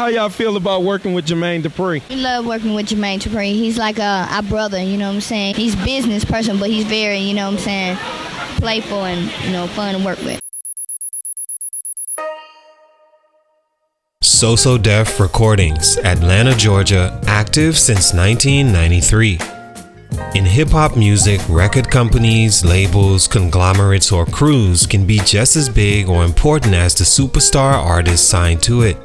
How y'all feel about working with Jermaine Dupri? We love working with Jermaine Dupri. He's like our brother, you know what I'm saying? He's a business person, but he's very, you know what I'm saying, playful and, you know, fun to work with. So So Def Recordings, Atlanta, Georgia, active since 1993. In hip-hop music, record companies, labels, conglomerates, or crews can be just as big or important as the superstar artist signed to it.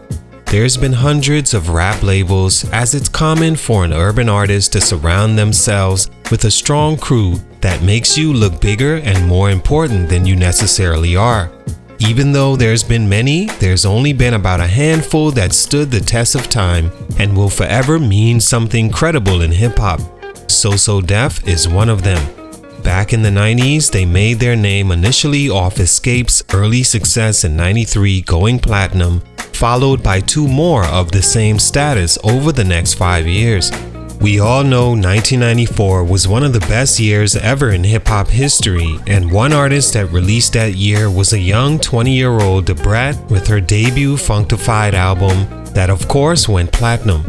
There's been hundreds of rap labels, as it's common for an urban artist to surround themselves with a strong crew that makes you look bigger and more important than you necessarily are. Even though there's been many, there's only been about a handful that stood the test of time and will forever mean something credible in hip-hop. So So Def is one of them. Back in the 90s, they made their name initially off Escape's early success in '93 going platinum, followed by two more of the same status over the next 5 years. We all know 1994 was one of the best years ever in hip-hop history, and one artist that released that year was a young 20-year-old DaBrat with her debut Funkdafied album that of course went platinum.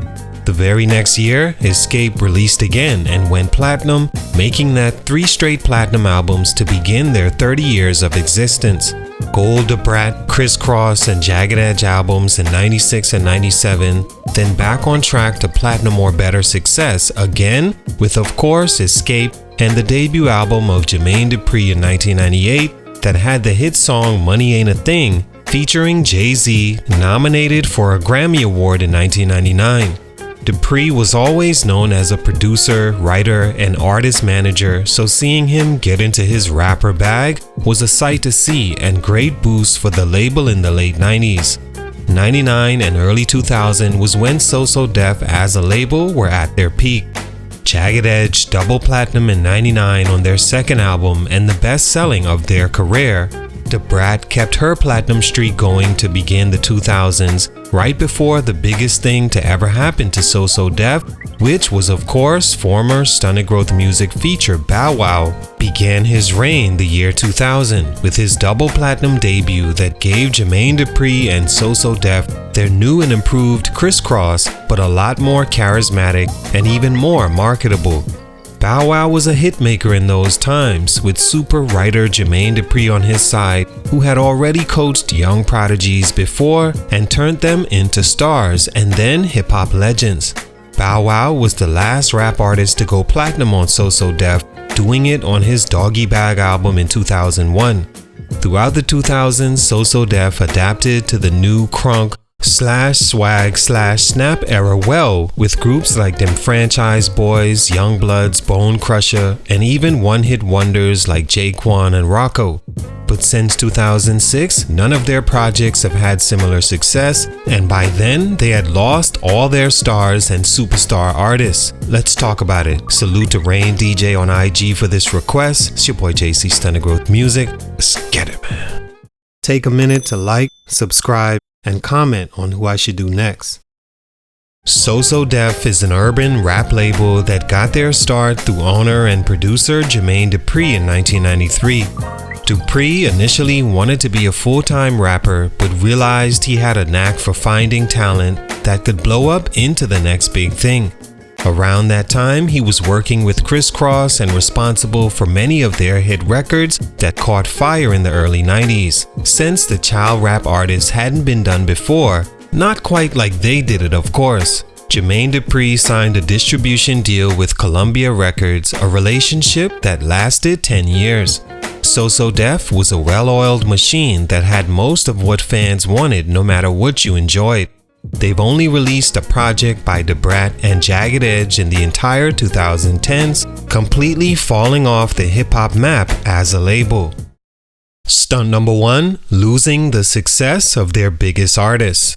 The very next year, Escape released again and went platinum, making that 3 straight platinum albums to begin their 30 years of existence. Gold DaBrat, Kris Kross and Jagged Edge albums in '96 and '97, then back on track to platinum or better success again with of course Escape and the debut album of Jermaine Dupri in 1998 that had the hit song Money Ain't a Thing featuring Jay-Z, nominated for a Grammy Award in 1999. Dupri was always known as a producer, writer, and artist manager, so seeing him get into his rapper bag was a sight to see and great boost for the label in the late 90s. 99 and early 2000 was when So So Def as a label were at their peak. Jagged Edge double platinum in '99 on their second album and the best selling of their career. DaBrat kept her platinum streak going to begin the 2000s, right before the biggest thing to ever happen to So So Def, which was of course former StuntedGrowthMusic feature Bow Wow, began his reign the year 2000 with his double platinum debut that gave Jermaine Dupri and So So Def their new and improved Kris Kross, but a lot more charismatic and even more marketable. Bow Wow was a hitmaker in those times, with super writer Jermaine Dupri on his side, who had already coached young prodigies before and turned them into stars and then hip-hop legends. Bow Wow was the last rap artist to go platinum on So So Def, doing it on his Doggy Bag album in 2001. Throughout the 2000s, So So Def adapted to the new crunk /swag/snap era well, with groups like Dem Franchise Boys, Youngbloods, Bone Crusher, and even one-hit wonders like JKwon and Rocko. But since 2006, none of their projects have had similar success, and by then they had lost all their stars and superstar artists. Let's talk about it. Salute to Rain DJ on IG for this request. It's your boy JC StuntedGrowthMusic. Let's get it, man. Take a minute to like, subscribe, and comment on who I should do next. So So Def is an urban rap label that got their start through owner and producer Jermaine Dupri in 1993. Dupri initially wanted to be a full-time rapper, but realized he had a knack for finding talent that could blow up into the next big thing. Around that time, he was working with Kris Kross and responsible for many of their hit records that caught fire in the early 90s. Since the child rap artists hadn't been done before, not quite like they did it of course, Jermaine Dupri signed a distribution deal with Columbia Records, a relationship that lasted 10 years. So So Def was a well-oiled machine that had most of what fans wanted no matter what you enjoyed. They've only released a project by DaBrat and Jagged Edge in the entire 2010s, completely falling off the hip-hop map as a label. Stunt number 1, losing the success of their biggest artists.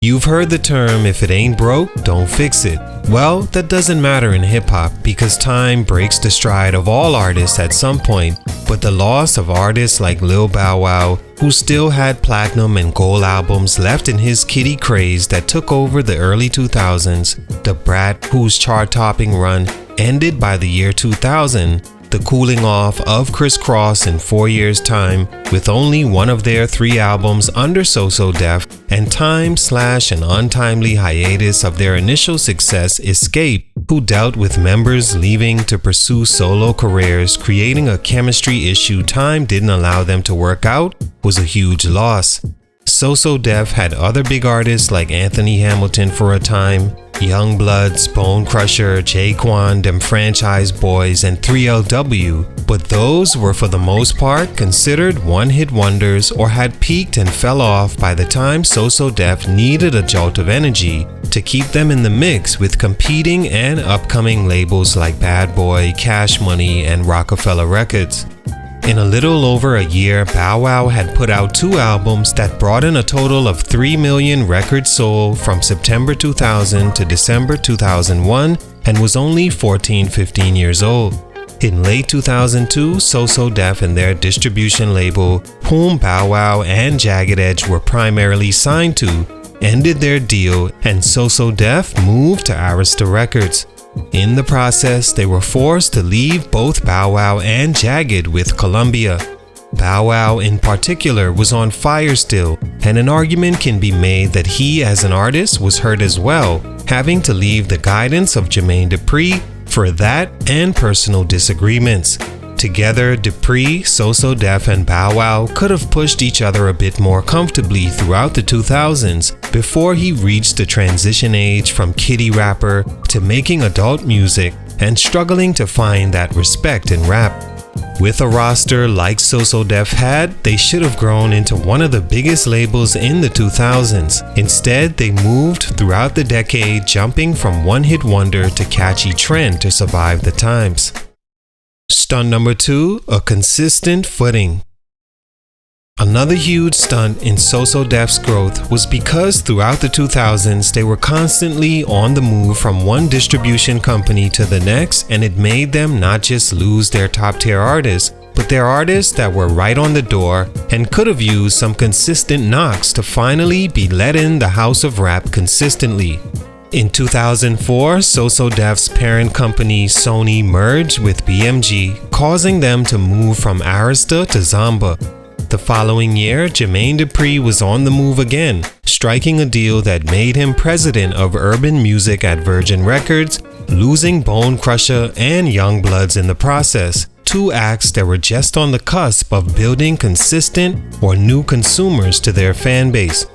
You've heard the term, if it ain't broke, don't fix it. Well, that doesn't matter in hip-hop because time breaks the stride of all artists at some point, but the loss of artists like Lil Bow Wow, who still had platinum and gold albums left in his kiddie craze that took over the early 2000s, DaBrat, whose chart-topping run ended by the year 2000, the cooling off of Kris Kross in 4 years' time, with only one of their 3 albums under So So Def, and time/an untimely hiatus of their initial success Escape, who dealt with members leaving to pursue solo careers, creating a chemistry issue time didn't allow them to work out, was a huge loss. So So Def had other big artists like Anthony Hamilton for a time, Youngbloods, Bone Crusher, JKwon, Dem Franchise Boys, and 3LW, but those were for the most part considered one-hit wonders or had peaked and fell off by the time So So Def needed a jolt of energy to keep them in the mix with competing and upcoming labels like Bad Boy, Cash Money, and Rockefeller Records. In a little over a year, Bow Wow had put out 2 albums that brought in a total of 3 million records sold from September 2000 to December 2001 and was only 14-15 years old. In late 2002, So So Def and their distribution label, whom Bow Wow and Jagged Edge were primarily signed to, ended their deal and So So Def moved to Arista Records. In the process, they were forced to leave both Bow Wow and Jagged with Columbia. Bow Wow in particular was on fire still, and an argument can be made that he as an artist was hurt as well, having to leave the guidance of Jermaine Dupri for that and personal disagreements. Together, Dupri, So So Def, and Bow Wow could have pushed each other a bit more comfortably throughout the 2000s before he reached the transition age from kiddie rapper to making adult music and struggling to find that respect in rap. With a roster like So So Def had, they should have grown into one of the biggest labels in the 2000s. Instead, they moved throughout the decade, jumping from one-hit wonder to catchy trend to survive the times. Stunt number 2, a consistent footing. Another huge stunt in So So Def's growth was because throughout the 2000s they were constantly on the move from one distribution company to the next, and it made them not just lose their top tier artists, but their artists that were right on the door and could have used some consistent knocks to finally be let in the house of rap consistently. In 2004, So So Def's parent company Sony merged with BMG, causing them to move from Arista to Zomba. The following year, Jermaine Dupri was on the move again, striking a deal that made him president of urban music at Virgin Records, losing Bone Crusher and Youngbloods in the process, 2 acts that were just on the cusp of building consistent or new consumers to their fan base.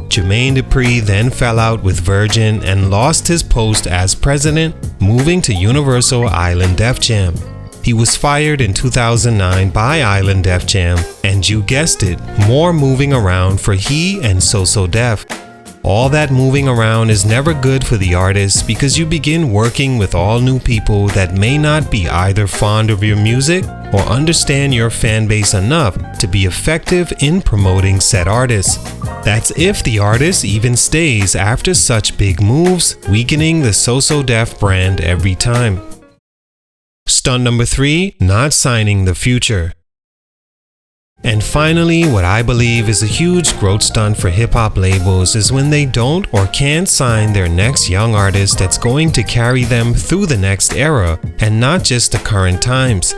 Jermaine Dupri then fell out with Virgin and lost his post as president, moving to Universal Island Def Jam. He was fired in 2009 by Island Def Jam, and you guessed it, more moving around for he and So So Def. All that moving around is never good for the artist because you begin working with all new people that may not be either fond of your music or understand your fan base enough to be effective in promoting said artists. That's if the artist even stays after such big moves, weakening the So So Def brand every time. Stunt number 3, not signing the future. And finally, what I believe is a huge growth stunt for hip-hop labels is when they don't or can't sign their next young artist that's going to carry them through the next era and not just the current times.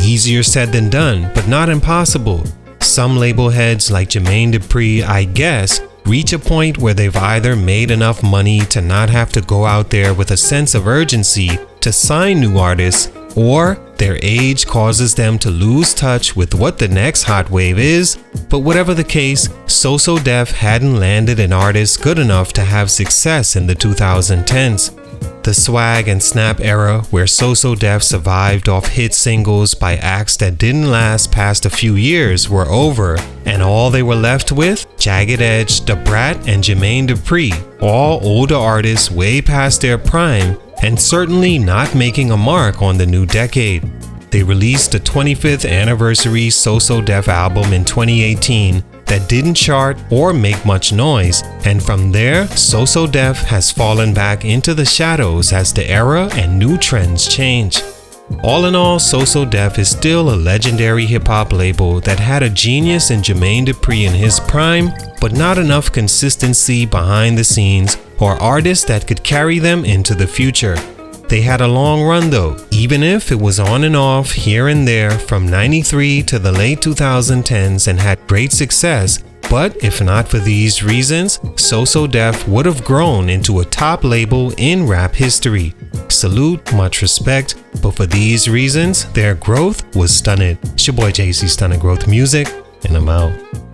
Easier said than done, but not impossible. Some label heads like Jermaine Dupri, I guess, reach a point where they've either made enough money to not have to go out there with a sense of urgency to sign new artists, or their age causes them to lose touch with what the next hot wave is. But whatever the case, So So Def hadn't landed an artist good enough to have success in the 2010s. The swag and snap era, where So So Def survived off hit singles by acts that didn't last past a few years, were over, and all they were left with, Jagged Edge, DaBrat, and Jermaine Dupri, all older artists way past their prime, and certainly not making a mark on the new decade. They released the 25th anniversary So So Def album in 2018 that didn't chart or make much noise, and from there, So So Def has fallen back into the shadows as the era and new trends change. All in all, So So Def is still a legendary hip-hop label that had a genius in Jermaine Dupri in his prime, but not enough consistency behind the scenes or artists that could carry them into the future. They had a long run though, even if it was on and off here and there from 93 to the late 2010s, and had great success. But if not for these reasons, So So Def would have grown into a top label in rap history. Salute, much respect, but for these reasons, their growth was stunted. It's your boy JC, Stunted Growth Music, and I'm out.